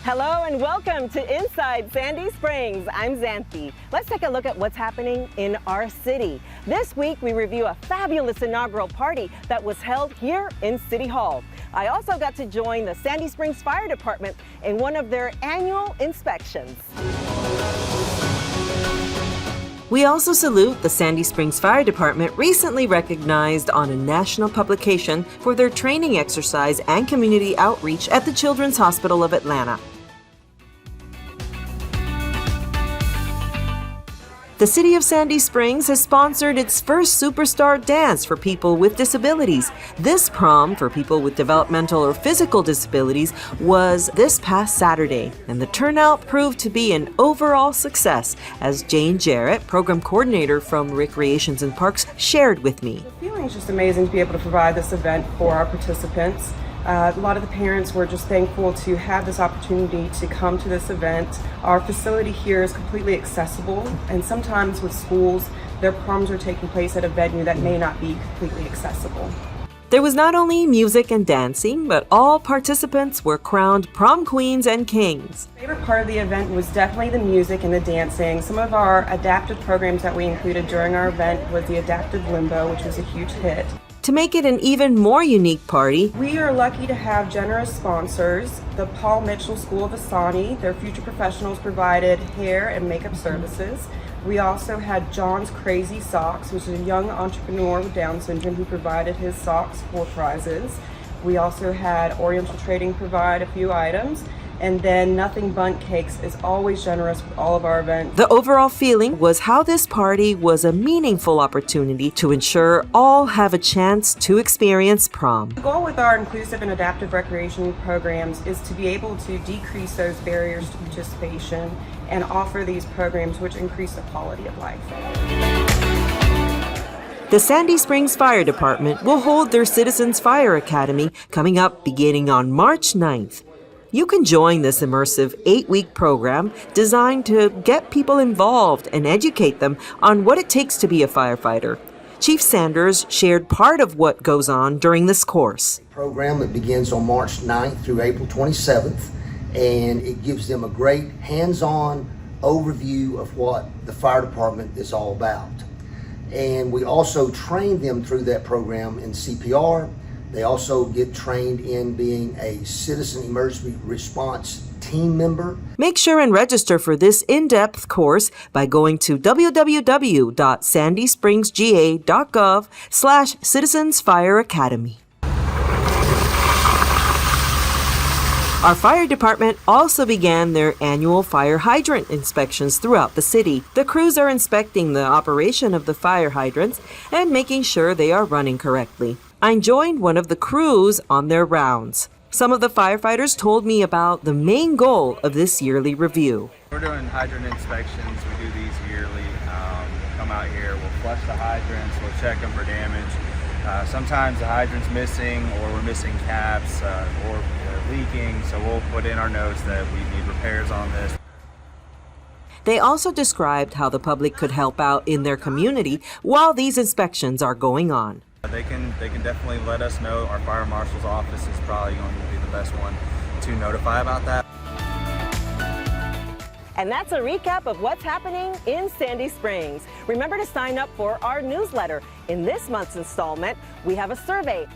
Hello and welcome to Inside Sandy Springs. I'm Xanthi. Let's take a look at what's happening in our city. This week we review a fabulous inaugural party that was held here in City Hall. I also got to join the Sandy Springs Fire Department in one of their annual inspections. We also salute the Sandy Springs Fire Department, recently recognized on a national publication for their training exercise and community outreach at the Children's Hospital of Atlanta. The City of Sandy Springs has sponsored its first Superstar Dance for people with disabilities. This prom for people with developmental or physical disabilities was this past Saturday, and the turnout proved to be an overall success, as Jane Jarrett, program coordinator from Recreations and Parks, shared with me. The feeling is just amazing to be able to provide this event for our participants. A lot of the parents were just thankful to have this opportunity to come to this event. Our facility here is completely accessible, and sometimes with schools, their proms are taking place at a venue that may not be completely accessible. There was not only music and dancing, but all participants were crowned prom queens and kings. My favorite part of the event was definitely the music and the dancing. Some of our adaptive programs that we included during our event was the Adaptive Limbo, which was a huge hit. To make it an even more unique party, we are lucky to have generous sponsors. The Paul Mitchell School of Asani, their future professionals provided hair and makeup services. We also had John's Crazy Socks, which is a young entrepreneur with Down syndrome who provided his socks for prizes. We also had Oriental Trading provide a few items. And then Nothing Bundt Cakes is always generous with all of our events. The overall feeling was how this party was a meaningful opportunity to ensure all have a chance to experience prom. The goal with our inclusive and adaptive recreation programs is to be able to decrease those barriers to participation and offer these programs which increase the quality of life. The Sandy Springs Fire Department will hold their Citizens Fire Academy coming up beginning on March 9th. You can join this immersive 8-week program designed to get people involved and educate them on what it takes to be a firefighter. Chief Sanders shared part of what goes on during this course. Program that begins on March 9th through April 27th, and it gives them a great hands-on overview of what the fire department is all about. And we also train them through that program in CPR. They also get trained in being a citizen emergency response team member. Make sure and register for this in-depth course by going to www.sandyspringsga.gov/Citizens Fire Academy. Our fire department also began their annual fire hydrant inspections throughout the city. The crews are inspecting the operation of the fire hydrants and making sure they are running correctly. I joined one of the crews on their rounds. Some of the firefighters told me about the main goal of this yearly review. We're doing hydrant inspections. We do these yearly. We'll come out here, we'll flush the hydrants, we'll check them for damage. Sometimes the hydrant's missing, or we're missing caps, or leaking, so we'll put in our notes that we need repairs on this. They also described how the public could help out in their community while these inspections are going on. They can definitely let us know. Our fire marshal's office is probably going to be the best one to notify about that. And that's a recap of what's happening in Sandy Springs. Remember to sign up for our newsletter. In this month's installment, we have a survey.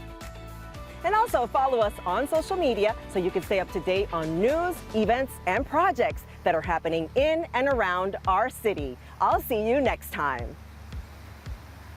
And also follow us on social media so you can stay up to date on news, events, and projects that are happening in and around our city. I'll see you next time.